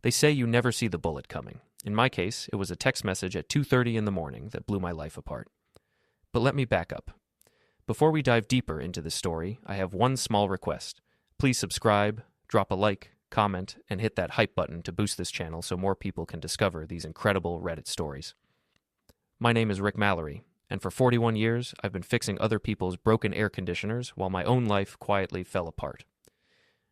They say you never see the bullet coming. In my case, it was a text message at 2:30 in the morning that blew my life apart. But let me back up. Before we dive deeper into this story, I have one small request. Please subscribe, drop a like, comment, and hit that hype button to boost this channel so more people can discover these incredible Reddit stories. My name is Rick Mallory, and for 41 years, I've been fixing other people's broken air conditioners while my own life quietly fell apart.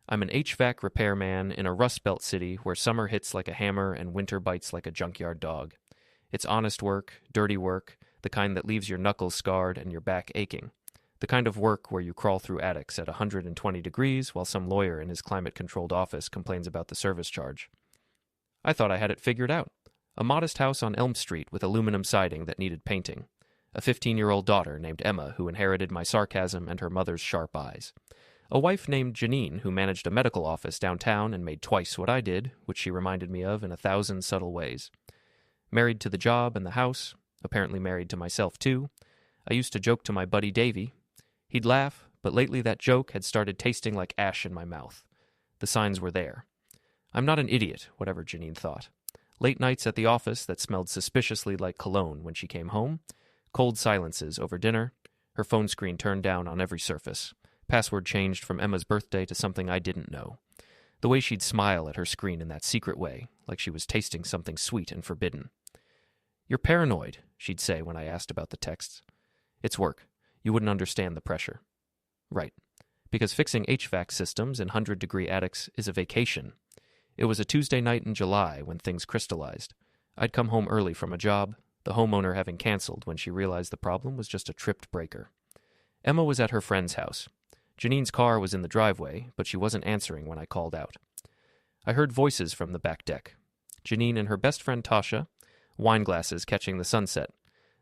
I'm an HVAC repairman in a Rust Belt city where summer hits like a hammer and winter bites like a junkyard dog. It's honest work, dirty work, the kind that leaves your knuckles scarred and your back aching. The kind of work where you crawl through attics at 120 degrees while some lawyer in his climate-controlled office complains about the service charge. I thought I had it figured out. A modest house on Elm Street with aluminum siding that needed painting. A 15-year-old daughter named Emma who inherited my sarcasm and her mother's sharp eyes. A wife named Janine who managed a medical office downtown and made twice what I did, which she reminded me of in 1,000 subtle ways. Married to the job and the house, apparently married to myself too. I used to joke to my buddy Davy. He'd laugh, but lately that joke had started tasting like ash in my mouth. The signs were there. I'm not an idiot, whatever Janine thought. Late nights at the office that smelled suspiciously like cologne when she came home. Cold silences over dinner. Her phone screen turned down on every surface. Password changed from Emma's birthday to something I didn't know. The way she'd smile at her screen in that secret way, like she was tasting something sweet and forbidden. "You're paranoid," she'd say when I asked about the texts. "It's work. You wouldn't understand the pressure." Right. Because fixing HVAC systems in 100-degree attics is a vacation. It was a Tuesday night in July when things crystallized. I'd come home early from a job, the homeowner having canceled when she realized the problem was just a tripped breaker. Emma was at her friend's house. Janine's car was in the driveway, but she wasn't answering when I called out. I heard voices from the back deck. Janine and her best friend Tasha, wine glasses catching the sunset,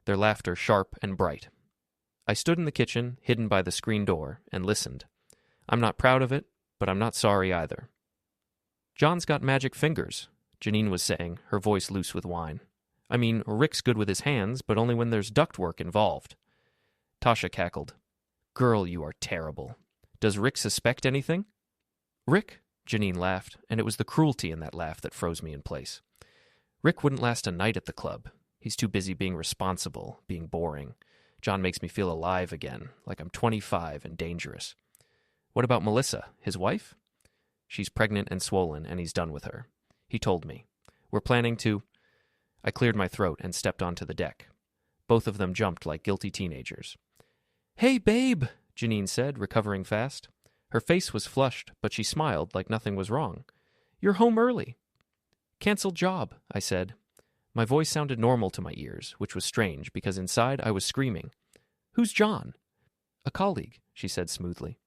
their laughter sharp and bright. I stood in the kitchen, hidden by the screen door, and listened. I'm not proud of it, but I'm not sorry either. "John's got magic fingers," Janine was saying, her voice loose with wine. "I mean, Rick's good with his hands, but only when there's ductwork involved." Tasha cackled. "Girl, you are terrible. Does Rick suspect anything?" "Rick?" Janine laughed, and it was the cruelty in that laugh that froze me in place. "Rick wouldn't last a night at the club. He's too busy being responsible, being boring. John makes me feel alive again, like I'm 25 and dangerous." "What about Melissa, his wife?" "She's pregnant and swollen, and he's done with her. He told me. We're planning to—" I cleared my throat and stepped onto the deck. Both of them jumped like guilty teenagers. "Hey, babe," Janine said, recovering fast. Her face was flushed, but she smiled like nothing was wrong. "You're home early." "Canceled job," I said. My voice sounded normal to my ears, which was strange because inside I was screaming. "Who's John?" "A colleague," she said smoothly.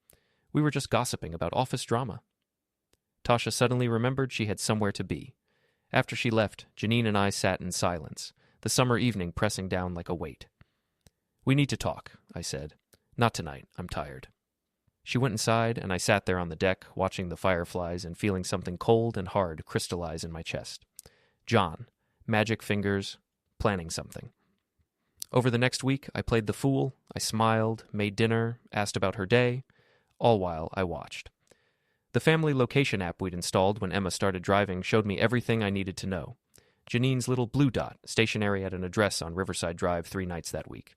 "We were just gossiping about office drama." Tasha suddenly remembered she had somewhere to be. After she left, Janine and I sat in silence, the summer evening pressing down like a weight. "We need to talk," I said. "Not tonight. I'm tired." She went inside, and I sat there on the deck, watching the fireflies and feeling something cold and hard crystallize in my chest. John. Magic fingers, planning something. Over the next week, I played the fool, I smiled, made dinner, asked about her day, all while I watched. The family location app we'd installed when Emma started driving showed me everything I needed to know. Janine's little blue dot, stationary at an address on Riverside Drive 3 nights that week.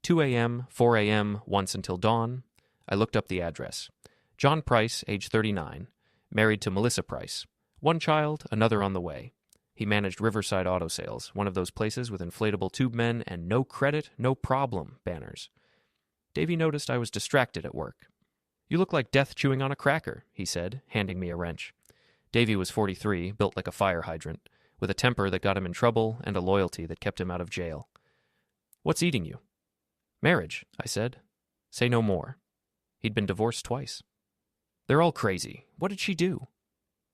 2 a.m., 4 a.m., once until dawn. I looked up the address. John Price, age 39, married to Melissa Price. One child, another on the way. He managed Riverside Auto Sales, one of those places with inflatable tube men and "no credit, no problem" banners. Davy noticed I was distracted at work. "You look like death chewing on a cracker," he said, handing me a wrench. Davy was 43, built like a fire hydrant, with a temper that got him in trouble and a loyalty that kept him out of jail. "What's eating you?" "Marriage," I said. "Say no more." He'd been divorced twice. "They're all crazy. What did she do?"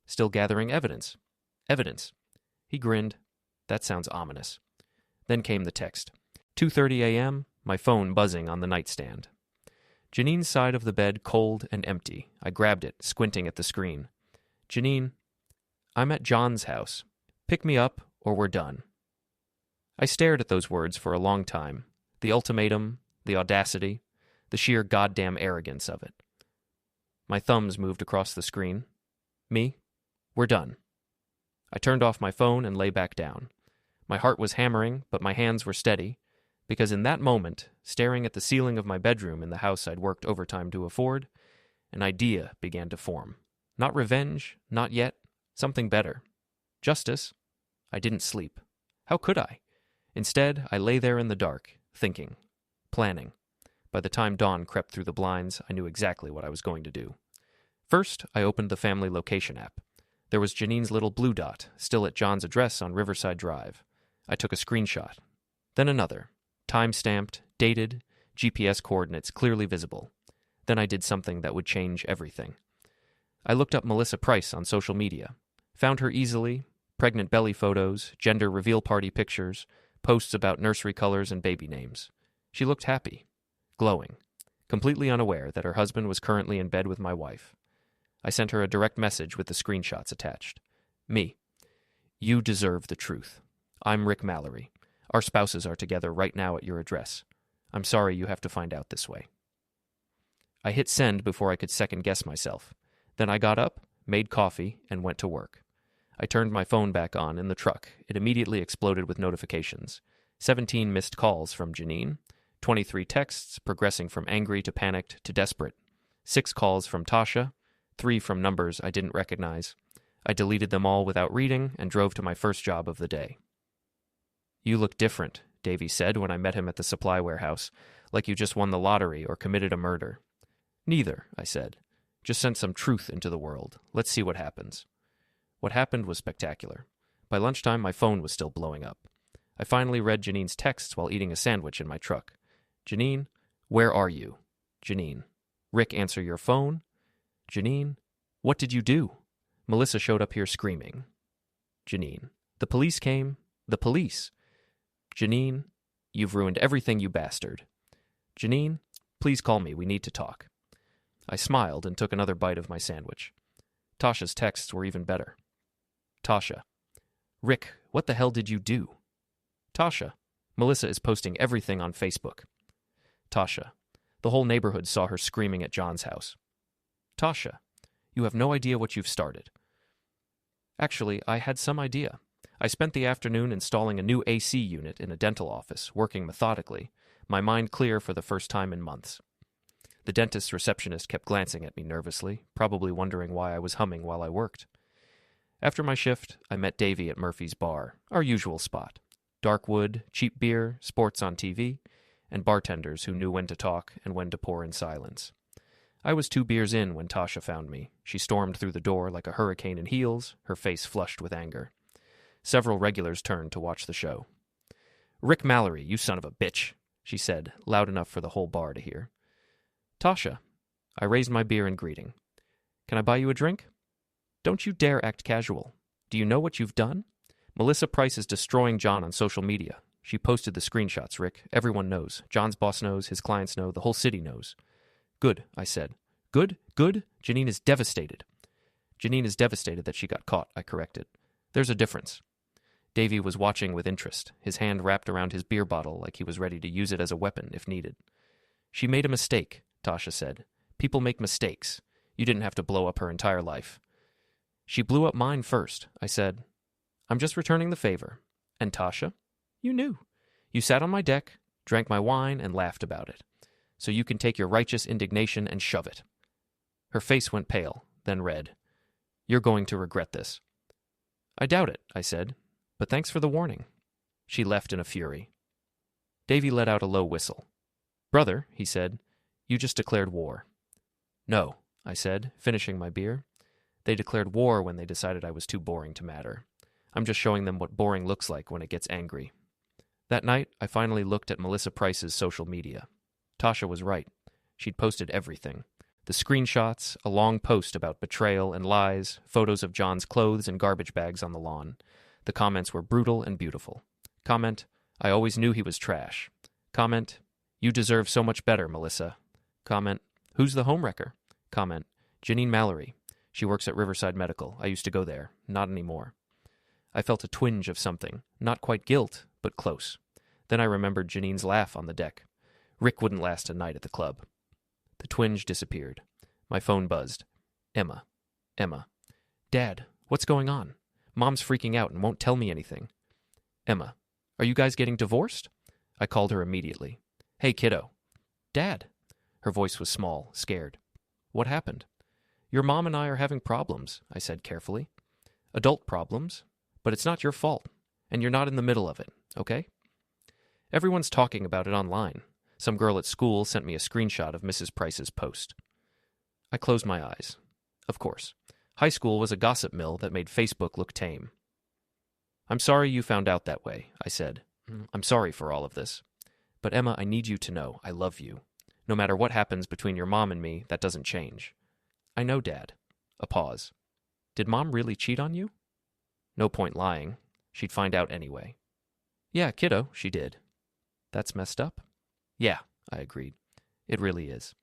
"Still gathering evidence." "Evidence." He grinned. "That sounds ominous." Then came the text. 2:30 a.m., my phone buzzing on the nightstand. Janine's side of the bed cold and empty. I grabbed it, squinting at the screen. "Janine, I'm at John's house. Pick me up or we're done." I stared at those words for a long time. The ultimatum, the audacity, the sheer goddamn arrogance of it. My thumbs moved across the screen. "Me? We're done." I turned off my phone and lay back down. My heart was hammering, but my hands were steady, because in that moment, staring at the ceiling of my bedroom in the house I'd worked overtime to afford, an idea began to form. Not revenge, not yet, something better. Justice. I didn't sleep. How could I? Instead, I lay there in the dark, thinking, planning. By the time dawn crept through the blinds, I knew exactly what I was going to do. First, I opened the family location app. There was Janine's little blue dot, still at John's address on Riverside Drive. I took a screenshot. Then another. Time-stamped, dated, GPS coordinates clearly visible. Then I did something that would change everything. I looked up Melissa Price on social media. Found her easily. Pregnant belly photos, gender reveal party pictures, posts about nursery colors and baby names. She looked happy. Glowing. Completely unaware that her husband was currently in bed with my wife. I sent her a direct message with the screenshots attached. Me. You deserve the truth. I'm Rick Mallory. Our spouses are together right now at your address. I'm sorry you have to find out this way. I hit send before I could second-guess myself. Then I got up, made coffee, and went to work. I turned my phone back on in the truck. It immediately exploded with notifications. 17 missed calls from Janine, 23 texts progressing from angry to panicked to desperate, 6 calls from Tasha, 3 from numbers I didn't recognize. I deleted them all without reading and drove to my first job of the day. You look different, Davy said when I met him at the supply warehouse, like you just won the lottery or committed a murder. Neither, I said. Just sent some truth into the world. Let's see what happens. What happened was spectacular. By lunchtime, my phone was still blowing up. I finally read Janine's texts while eating a sandwich in my truck. Janine, where are you? Janine, Rick, answer your phone? Janine, what did you do? Melissa showed up here screaming. Janine, the police came. The police. Janine, you've ruined everything, you bastard. Janine, please call me. We need to talk. I smiled and took another bite of my sandwich. Tasha's texts were even better. Tasha, Rick, what the hell did you do? Tasha, Melissa is posting everything on Facebook. Tasha, the whole neighborhood saw her screaming at John's house. Tasha, you have no idea what you've started. Actually, I had some idea. I spent the afternoon installing a new AC unit in a dental office, working methodically, my mind clear for the first time in months. The dentist's receptionist kept glancing at me nervously, probably wondering why I was humming while I worked. After my shift, I met Davy at Murphy's Bar, our usual spot. Dark wood, cheap beer, sports on TV, and bartenders who knew when to talk and when to pour in silence. I was 2 beers in when Tasha found me. She stormed through the door like a hurricane in heels, her face flushed with anger. Several regulars turned to watch the show. Rick Mallory, you son of a bitch, she said, loud enough for the whole bar to hear. Tasha, I raised my beer in greeting. Can I buy you a drink? Don't you dare act casual. Do you know what you've done? Melissa Price is destroying John on social media. She posted the screenshots, Rick. Everyone knows. John's boss knows, his clients know, the whole city knows. Good, I said. Good? Good? Janine is devastated. Janine is devastated that she got caught, I corrected. There's a difference. Davy was watching with interest, his hand wrapped around his beer bottle like he was ready to use it as a weapon if needed. She made a mistake, Tasha said. People make mistakes. You didn't have to blow up her entire life. She blew up mine first, I said. I'm just returning the favor. And Tasha? You knew. You sat on my deck, drank my wine, and laughed about it. So you can take your righteous indignation and shove it. Her face went pale, then red. You're going to regret this. I doubt it, I said, but thanks for the warning. She left in a fury. Davy let out a low whistle. Brother, he said, you just declared war. No, I said, finishing my beer. They declared war when they decided I was too boring to matter. I'm just showing them what boring looks like when it gets angry. That night, I finally looked at Melissa Price's social media. Tasha was right. She'd posted everything. The screenshots, a long post about betrayal and lies, photos of John's clothes and garbage bags on the lawn. The comments were brutal and beautiful. Comment, I always knew he was trash. Comment, you deserve so much better, Melissa. Comment, who's the homewrecker? Comment, Janine Mallory. She works at Riverside Medical. I used to go there. Not anymore. I felt a twinge of something. Not quite guilt, but close. Then I remembered Janine's laugh on the deck. Rick wouldn't last a night at the club. The twinge disappeared. My phone buzzed. Emma. Dad, what's going on? Mom's freaking out and won't tell me anything. Emma, are you guys getting divorced? I called her immediately. Hey, kiddo. Dad. Her voice was small, scared. What happened? Your mom and I are having problems, I said carefully. Adult problems, but it's not your fault, and you're not in the middle of it, okay? Everyone's talking about it online. Some girl at school sent me a screenshot of Mrs. Price's post. I closed my eyes. Of course. High school was a gossip mill that made Facebook look tame. I'm sorry you found out that way, I said. I'm sorry for all of this. But Emma, I need you to know I love you. No matter what happens between your mom and me, that doesn't change. I know, Dad. A pause. Did Mom really cheat on you? No point lying. She'd find out anyway. Yeah, kiddo, she did. That's messed up? Yeah, I agreed. It really is.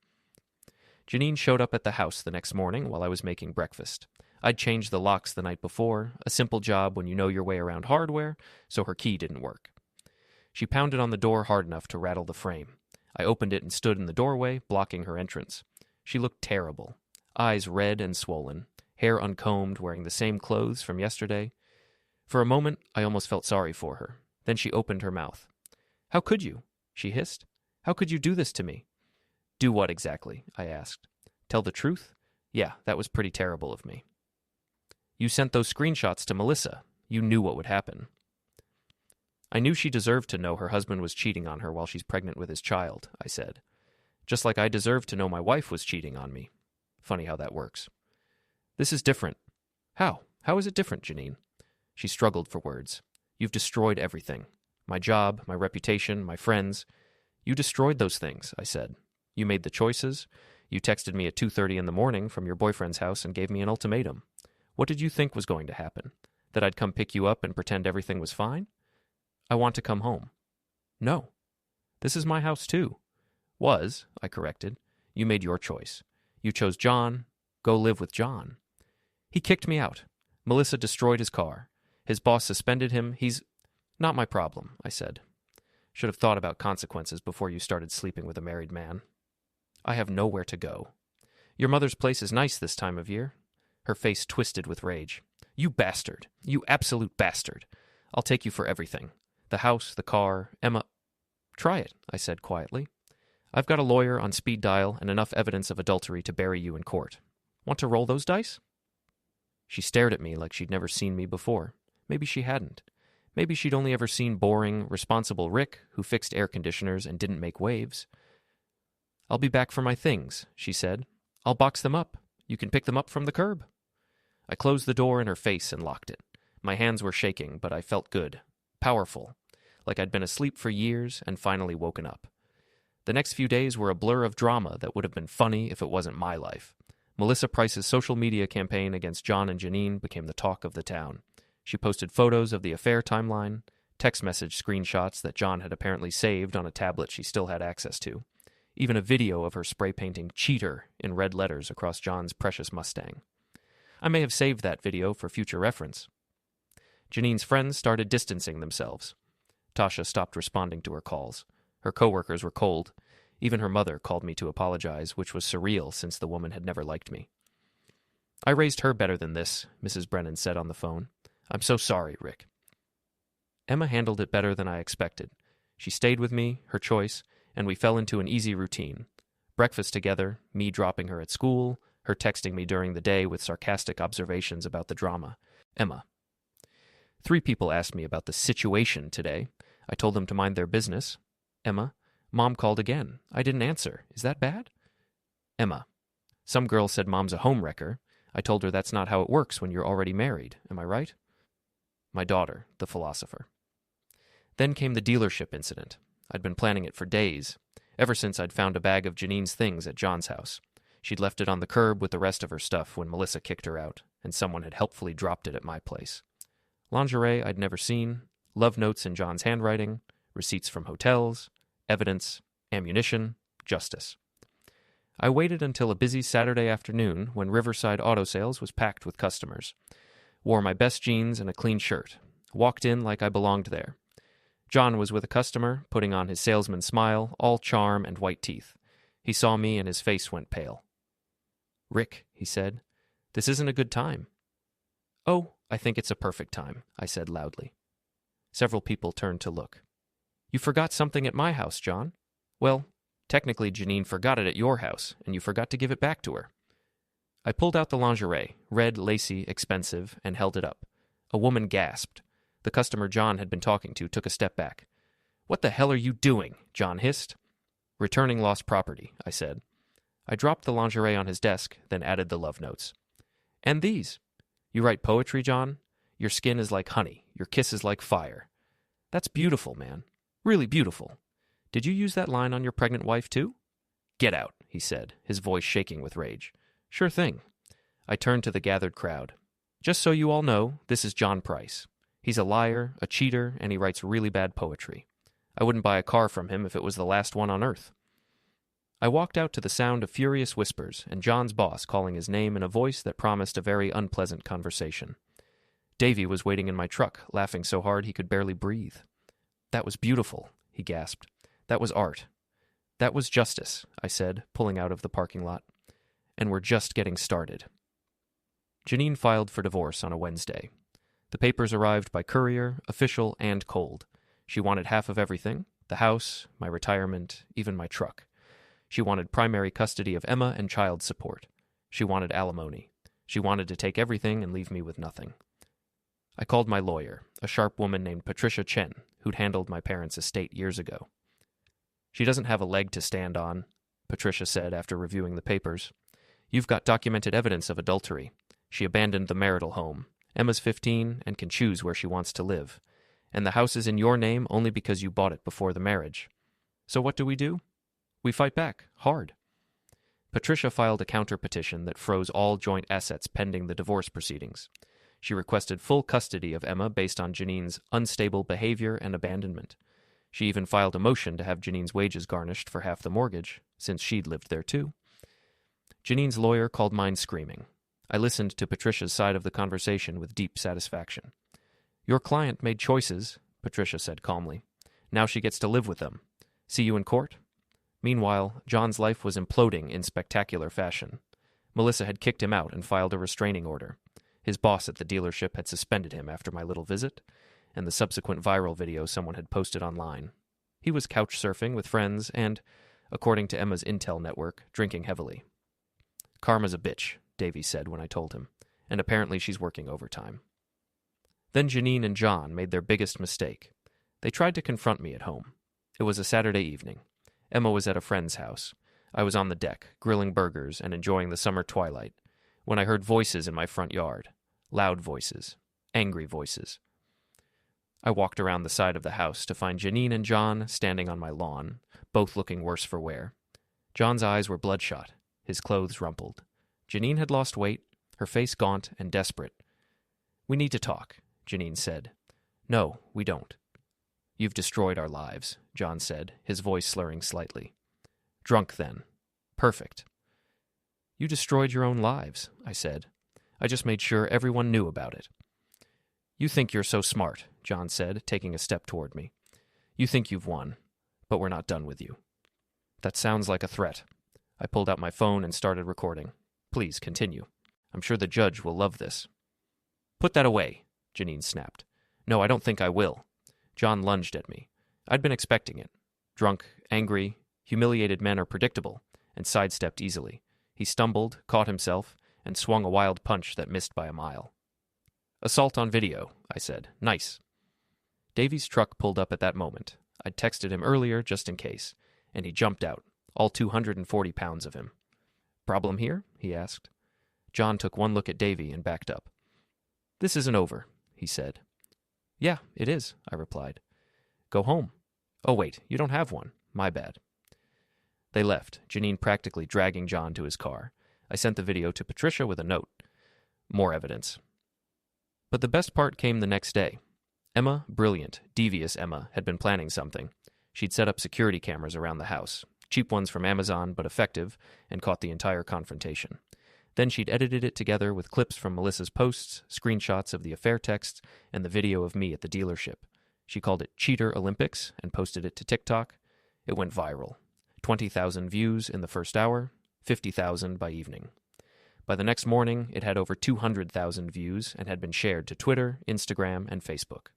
Janine showed up at the house the next morning while I was making breakfast. I'd changed the locks the night before, a simple job when you know your way around hardware, so her key didn't work. She pounded on the door hard enough to rattle the frame. I opened it and stood in the doorway, blocking her entrance. She looked terrible. Eyes red and swollen, hair uncombed, wearing the same clothes from yesterday. For a moment, I almost felt sorry for her. Then she opened her mouth. How could you? She hissed. How could you do this to me? Do what exactly? I asked. Tell the truth? Yeah, that was pretty terrible of me. You sent those screenshots to Melissa. You knew what would happen. I knew she deserved to know her husband was cheating on her while she's pregnant with his child, I said. Just like I deserved to know my wife was cheating on me. Funny how that works. This is different. How? How is it different, Janine? She struggled for words. You've destroyed everything. My job, my reputation, my friends. You destroyed those things, I said. You made the choices. You texted me at 2:30 in the morning from your boyfriend's house and gave me an ultimatum. What did you think was going to happen? That I'd come pick you up and pretend everything was fine? I want to come home. No. This is my house too. Was, I corrected. You made your choice. You chose John. Go live with John. He kicked me out. Melissa destroyed his car. His boss suspended him. He's not my problem, I said. Should have thought about consequences before you started sleeping with a married man. I have nowhere to go. Your mother's place is nice this time of year. Her face twisted with rage. You bastard. You absolute bastard. I'll take you for everything. The house, the car, Emma. Try it, I said quietly. I've got a lawyer on speed dial and enough evidence of adultery to bury you in court. Want to roll those dice? She stared at me like she'd never seen me before. Maybe she hadn't. Maybe she'd only ever seen boring, responsible Rick, who fixed air conditioners and didn't make waves. I'll be back for my things, she said. I'll box them up. You can pick them up from the curb. I closed the door in her face and locked it. My hands were shaking, but I felt good. Powerful. Like I'd been asleep for years and finally woken up. The next few days were a blur of drama that would have been funny if it wasn't my life. Melissa Price's social media campaign against John and Janine became the talk of the town. She posted photos of the affair timeline, text message screenshots that John had apparently saved on a tablet she still had access to, even a video of her spray painting "cheater" in red letters across John's precious Mustang. I may have saved that video for future reference. Janine's friends started distancing themselves. Tasha stopped responding to her calls. Her coworkers were cold. Even her mother called me to apologize, which was surreal since the woman had never liked me. I raised her better than this, Mrs. Brennan said on the phone. I'm so sorry, Rick. Emma handled it better than I expected. She stayed with me, her choice, and we fell into an easy routine. Breakfast together, me dropping her at school, her texting me during the day with sarcastic observations about the drama. Emma. 3 people asked me about the situation today. I told them to mind their business. Emma. Mom called again. I didn't answer. Is that bad? Emma. Some girl said Mom's a homewrecker. I told her that's not how it works when you're already married. Am I right? My daughter, the philosopher. Then came the dealership incident. I'd been planning it for days, ever since I'd found a bag of Janine's things at John's house. She'd left it on the curb with the rest of her stuff when Melissa kicked her out, and someone had helpfully dropped it at my place. Lingerie I'd never seen, love notes in John's handwriting, receipts from hotels, evidence, ammunition, justice. I waited until a busy Saturday afternoon when Riverside Auto Sales was packed with customers. Wore my best jeans and a clean shirt. Walked in like I belonged there. John was with a customer, putting on his salesman smile, all charm and white teeth. He saw me and his face went pale. Rick, he said, this isn't a good time. Oh, I think it's a perfect time, I said loudly. Several people turned to look. You forgot something at my house, John. Well, technically Janine forgot it at your house, and you forgot to give it back to her. I pulled out the lingerie, red, lacy, expensive, and held it up. A woman gasped. The customer John had been talking to took a step back. What the hell are you doing? John hissed. Returning lost property, I said. I dropped the lingerie on his desk, then added the love notes. And these. You write poetry, John? Your skin is like honey. Your kiss is like fire. That's beautiful, man. Really beautiful. Did you use that line on your pregnant wife, too? Get out, he said, his voice shaking with rage. Sure thing. I turned to the gathered crowd. Just so you all know, this is John Price. He's a liar, a cheater, and he writes really bad poetry. I wouldn't buy a car from him if it was the last one on earth. I walked out to the sound of furious whispers and John's boss calling his name in a voice that promised a very unpleasant conversation. Davy was waiting in my truck, laughing so hard he could barely breathe. That was beautiful, he gasped. That was art. That was justice, I said, pulling out of the parking lot. And we're just getting started. Janine filed for divorce on a Wednesday. The papers arrived by courier, official, and cold. She wanted half of everything, the house, my retirement, even my truck. She wanted primary custody of Emma and child support. She wanted alimony. She wanted to take everything and leave me with nothing. I called my lawyer, a sharp woman named Patricia Chen, who'd handled my parents' estate years ago. She doesn't have a leg to stand on, Patricia said after reviewing the papers. You've got documented evidence of adultery. She abandoned the marital home. Emma's 15 and can choose where she wants to live. And the house is in your name only because you bought it before the marriage. So what do? We fight back, hard. Patricia filed a counter-petition that froze all joint assets pending the divorce proceedings. She requested full custody of Emma based on Janine's unstable behavior and abandonment. She even filed a motion to have Janine's wages garnished for half the mortgage, since she'd lived there too. Janine's lawyer called mine screaming. I listened to Patricia's side of the conversation with deep satisfaction. Your client made choices, Patricia said calmly. Now she gets to live with them. See you in court? Meanwhile, John's life was imploding in spectacular fashion. Melissa had kicked him out and filed a restraining order. His boss at the dealership had suspended him after my little visit, and the subsequent viral video someone had posted online. He was couch surfing with friends and, according to Emma's intel network, drinking heavily. Karma's a bitch, Davy said when I told him, and apparently she's working overtime. Then Janine and John made their biggest mistake. They tried to confront me at home. It was a Saturday evening. Emma was at a friend's house. I was on the deck, grilling burgers and enjoying the summer twilight, when I heard voices in my front yard. Loud voices. Angry voices. I walked around the side of the house to find Janine and John standing on my lawn, both looking worse for wear. John's eyes were bloodshot, his clothes rumpled. Janine had lost weight, her face gaunt and desperate. We need to talk, Janine said. No, we don't. You've destroyed our lives, John said, his voice slurring slightly. Drunk, then. Perfect. You destroyed your own lives, I said. I just made sure everyone knew about it. You think you're so smart, John said, taking a step toward me. You think you've won, but we're not done with you. That sounds like a threat. I pulled out my phone and started recording. Please, continue. I'm sure the judge will love this. Put that away, Janine snapped. No, I don't think I will. John lunged at me. I'd been expecting it. Drunk, angry, humiliated men are predictable, and sidestepped easily. He stumbled, caught himself, and swung a wild punch that missed by a mile. Assault on video, I said. Nice. Davy's truck pulled up at that moment. I'd texted him earlier just in case, and he jumped out, all 240 pounds of him. Problem here? He asked. John took one look at Davy and backed up. This isn't over, he said. Yeah, it is, I replied. Go home. Oh, wait, you don't have one. My bad. They left, Janine practically dragging John to his car. I sent the video to Patricia with a note. More evidence. But the best part came the next day. Emma, brilliant, devious Emma, had been planning something. She'd set up security cameras around the house, cheap ones from Amazon but effective, and caught the entire confrontation. Then she'd edited it together with clips from Melissa's posts, screenshots of the affair texts, and the video of me at the dealership. She called it Cheater Olympics and posted it to TikTok. It went viral. 20,000 views in the first hour, 50,000 by evening. By the next morning, it had over 200,000 views and had been shared to Twitter, Instagram, and Facebook.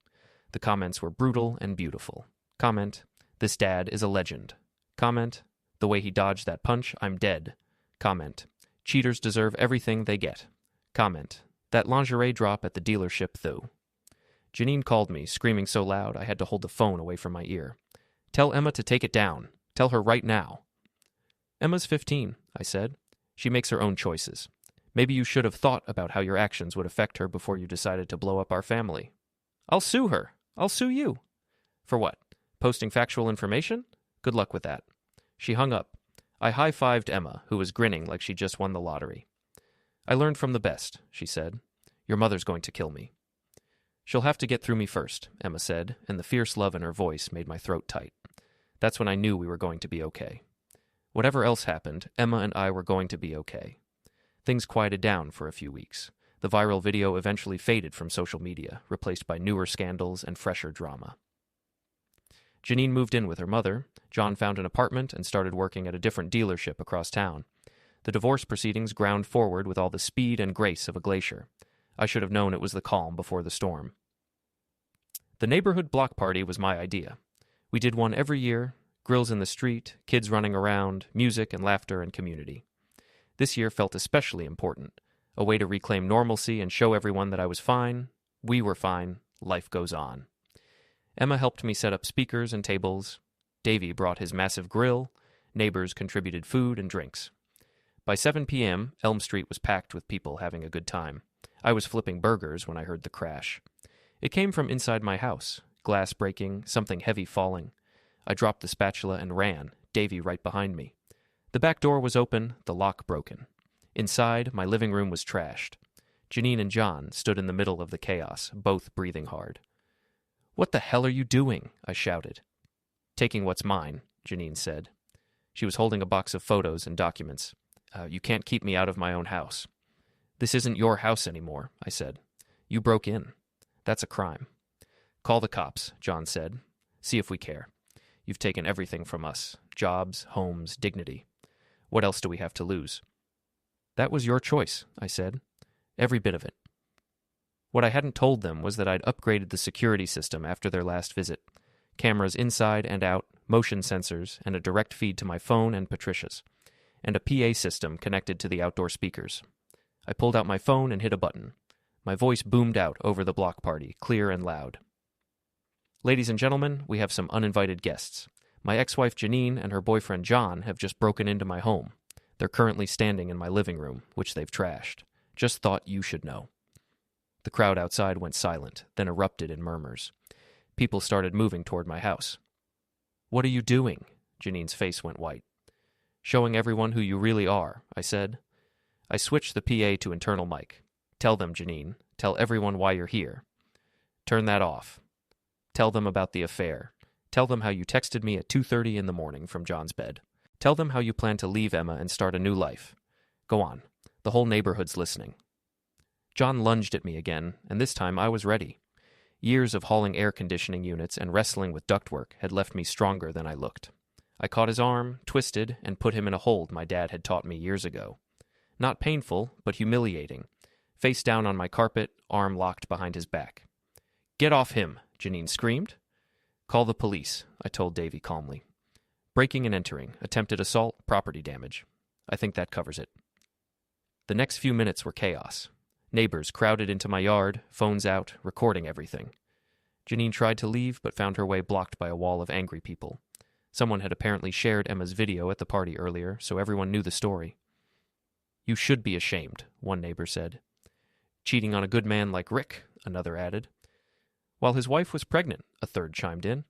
The comments were brutal and beautiful. Comment, "This dad is a legend." Comment, "The way he dodged that punch, I'm dead." Comment, "Cheaters deserve everything they get." Comment, "That lingerie drop at the dealership, though." Janine called me, screaming so loud I had to hold the phone away from my ear. "Tell Emma to take it down. Tell her right now." "Emma's 15, I said. "She makes her own choices. Maybe you should have thought about how your actions would affect her before you decided to blow up our family." "I'll sue her. I'll sue you." "For what? Posting factual information? Good luck with that." She hung up. I high-fived Emma, who was grinning like she just won the lottery. "I learned from the best," she said. "Your mother's going to kill me." "She'll have to get through me first," Emma said, and the fierce love in her voice made my throat tight. That's when I knew we were going to be okay. Whatever else happened, Emma and I were going to be okay. Things quieted down for a few weeks. The viral video eventually faded from social media, replaced by newer scandals and fresher drama. Janine moved in with her mother. John found an apartment and started working at a different dealership across town. The divorce proceedings ground forward with all the speed and grace of a glacier. I should have known it was the calm before the storm. The neighborhood block party was my idea. We did one every year, grills in the street, kids running around, music and laughter and community. This year felt especially important, a way to reclaim normalcy and show everyone that I was fine, we were fine, life goes on. Emma helped me set up speakers and tables. Davy brought his massive grill. Neighbors contributed food and drinks. By 7 p.m., Elm Street was packed with people having a good time. I was flipping burgers when I heard the crash. It came from inside my house, glass breaking, something heavy falling. I dropped the spatula and ran, Davy right behind me. The back door was open, the lock broken. Inside, my living room was trashed. Janine and John stood in the middle of the chaos, both breathing hard. "What the hell are you doing?" I shouted. "Taking what's mine," Janine said. She was holding a box of photos and documents. You can't keep me out of my own house." "This isn't your house anymore," I said. "You broke in. That's a crime." "Call the cops," John said. "See if we care. You've taken everything from us. Jobs, homes, dignity. What else do we have to lose?" "That was your choice," I said. "Every bit of it." What I hadn't told them was that I'd upgraded the security system after their last visit. Cameras inside and out, motion sensors, and a direct feed to my phone and Patricia's. And a PA system connected to the outdoor speakers. I pulled out my phone and hit a button. My voice boomed out over the block party, clear and loud. "Ladies and gentlemen, we have some uninvited guests. My ex-wife Janine and her boyfriend John have just broken into my home. They're currently standing in my living room, which they've trashed. Just thought you should know." The crowd outside went silent, then erupted in murmurs. People started moving toward my house. "What are you doing?" Janine's face went white. "Showing everyone who you really are," I said. I switched the PA to internal mic. "Tell them, Janine. Tell everyone why you're here. Turn that off. Tell them about the affair. Tell them how you texted me at 2:30 in the morning from John's bed. Tell them how you plan to leave Emma and start a new life. Go on. The whole neighborhood's listening." John lunged at me again, and this time I was ready. Years of hauling air conditioning units and wrestling with ductwork had left me stronger than I looked. I caught his arm, twisted, and put him in a hold my dad had taught me years ago. Not painful, but humiliating. Face down on my carpet, arm locked behind his back. "Get off him," Janine screamed. "Call the police," I told Davy calmly. "Breaking and entering, attempted assault, property damage. I think that covers it." The next few minutes were chaos. Neighbors crowded into my yard, phones out, recording everything. Janine tried to leave, but found her way blocked by a wall of angry people. Someone had apparently shared Emma's video at the party earlier, so everyone knew the story. "You should be ashamed," one neighbor said. "Cheating on a good man like Rick," another added. "While his wife was pregnant," a third chimed in.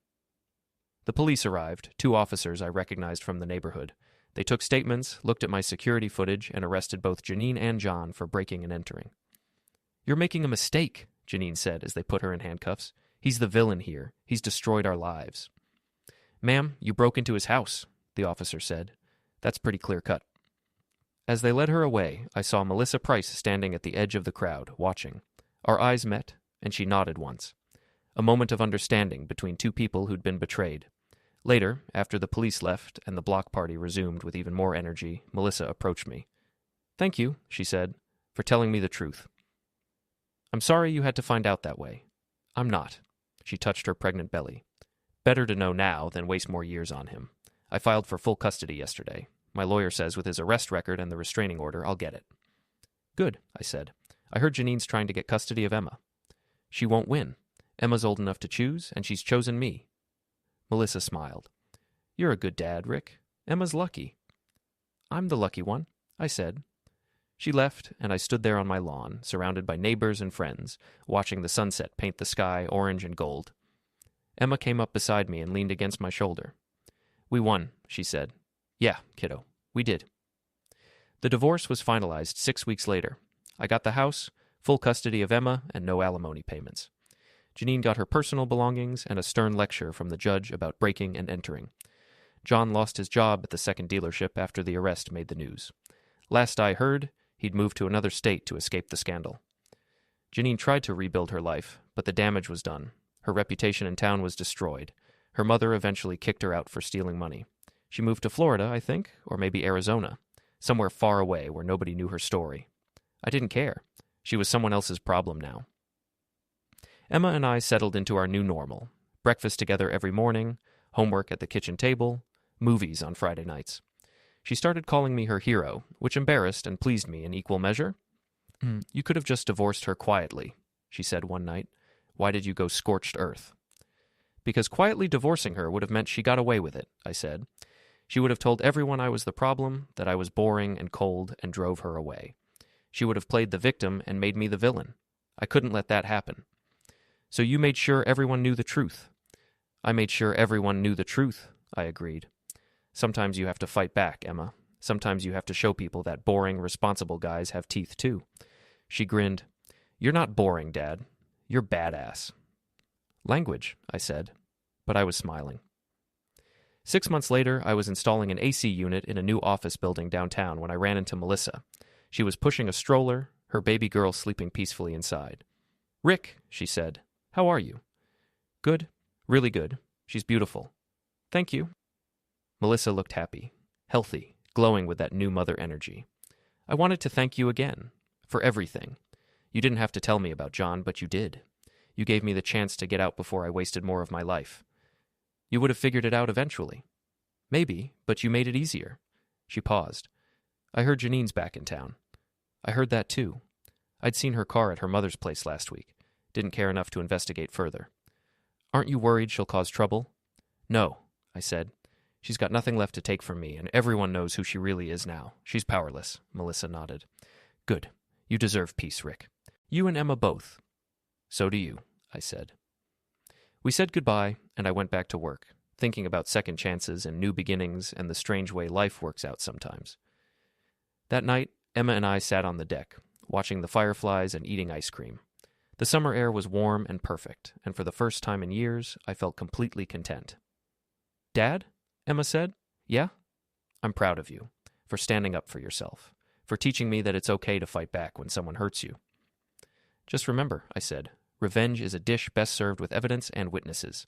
The police arrived, 2 officers I recognized from the neighborhood. They took statements, looked at my security footage, and arrested both Janine and John for breaking and entering. "You're making a mistake," Janine said as they put her in handcuffs. "He's the villain here. He's destroyed our lives." "Ma'am, you broke into his house," the officer said. "That's pretty clear-cut." As they led her away, I saw Melissa Price standing at the edge of the crowd, watching. Our eyes met, and she nodded once. A moment of understanding between 2 people who'd been betrayed. Later, after the police left and the block party resumed with even more energy, Melissa approached me. Thank you, she said, for telling me the truth. I'm sorry you had to find out that way. I'm not. She touched her pregnant belly. Better to know now than waste more years on him. I filed for full custody yesterday. My lawyer says with his arrest record and the restraining order, I'll get it. Good, I said. I heard Janine's trying to get custody of Emma. She won't win. Emma's old enough to choose, and she's chosen me. Melissa smiled. You're a good dad, Rick. Emma's lucky. I'm the lucky one, I said. She left, and I stood there on my lawn, surrounded by neighbors and friends, watching the sunset paint the sky orange and gold. Emma came up beside me and leaned against my shoulder. We won, she said. Yeah, kiddo, we did. The divorce was finalized 6 weeks later. I got the house, full custody of Emma, and no alimony payments. Janine got her personal belongings and a stern lecture from the judge about breaking and entering. John lost his job at the second dealership after the arrest made the news. Last I heard, he'd moved to another state to escape the scandal. Janine tried to rebuild her life, but the damage was done. Her reputation in town was destroyed. Her mother eventually kicked her out for stealing money. She moved to Florida, I think, or maybe Arizona, somewhere far away where nobody knew her story. I didn't care. She was someone else's problem now. Emma and I settled into our new normal. Breakfast together every morning, homework at the kitchen table, movies on Friday nights. She started calling me her hero, which embarrassed and pleased me in equal measure. You could have just divorced her quietly, she said one night. Why did you go scorched earth? Because quietly divorcing her would have meant she got away with it, I said. She would have told everyone I was the problem, that I was boring and cold, and drove her away. She would have played the victim and made me the villain. I couldn't let that happen. So you made sure everyone knew the truth. I made sure everyone knew the truth, I agreed. Sometimes you have to fight back, Emma. Sometimes you have to show people that boring, responsible guys have teeth too. She grinned. You're not boring, Dad. You're badass. Language, I said, but I was smiling. 6 months later, I was installing an AC unit in a new office building downtown when I ran into Melissa. She was pushing a stroller, her baby girl sleeping peacefully inside. Rick, she said, how are you? Good, really good. She's beautiful. Thank you. Melissa looked happy, healthy, glowing with that new mother energy. I wanted to thank you again, for everything. You didn't have to tell me about John, but you did. You gave me the chance to get out before I wasted more of my life. You would have figured it out eventually. Maybe, but you made it easier. She paused. I heard Janine's back in town. I heard that too. I'd seen her car at her mother's place last week. Didn't care enough to investigate further. Aren't you worried she'll cause trouble? No, I said. She's got nothing left to take from me, and everyone knows who she really is now. She's powerless, Melissa nodded. Good. You deserve peace, Rick. You and Emma both. So do you, I said. We said goodbye, and I went back to work, thinking about second chances and new beginnings and the strange way life works out sometimes. That night, Emma and I sat on the deck, watching the fireflies and eating ice cream. The summer air was warm and perfect, and for the first time in years, I felt completely content. Dad? Emma said. Yeah? I'm proud of you, for standing up for yourself, for teaching me that it's okay to fight back when someone hurts you. Just remember, I said, revenge is a dish best served with evidence and witnesses.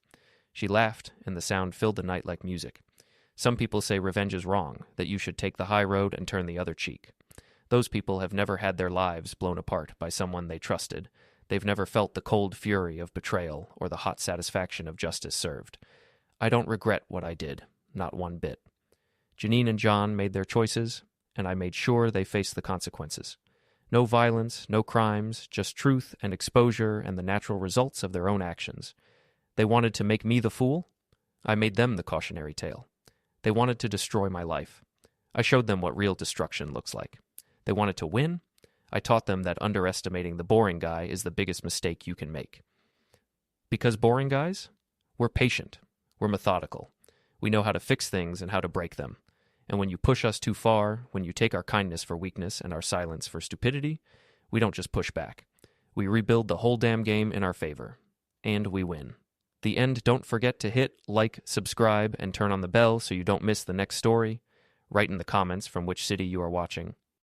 She laughed, and the sound filled the night like music. Some people say revenge is wrong, that you should take the high road and turn the other cheek. Those people have never had their lives blown apart by someone they trusted. They've never felt the cold fury of betrayal or the hot satisfaction of justice served. I don't regret what I did, not one bit. Janine and John made their choices, and I made sure they faced the consequences. No violence, no crimes, just truth and exposure and the natural results of their own actions. They wanted to make me the fool. I made them the cautionary tale. They wanted to destroy my life. I showed them what real destruction looks like. They wanted to win. I taught them that underestimating the boring guy is the biggest mistake you can make. Because boring guys, we're patient. We're methodical. We know how to fix things and how to break them. And when you push us too far, when you take our kindness for weakness and our silence for stupidity, we don't just push back. We rebuild the whole damn game in our favor. And we win. The end, don't forget to hit like, subscribe, and turn on the bell so you don't miss the next story. Write in the comments from which city you are watching.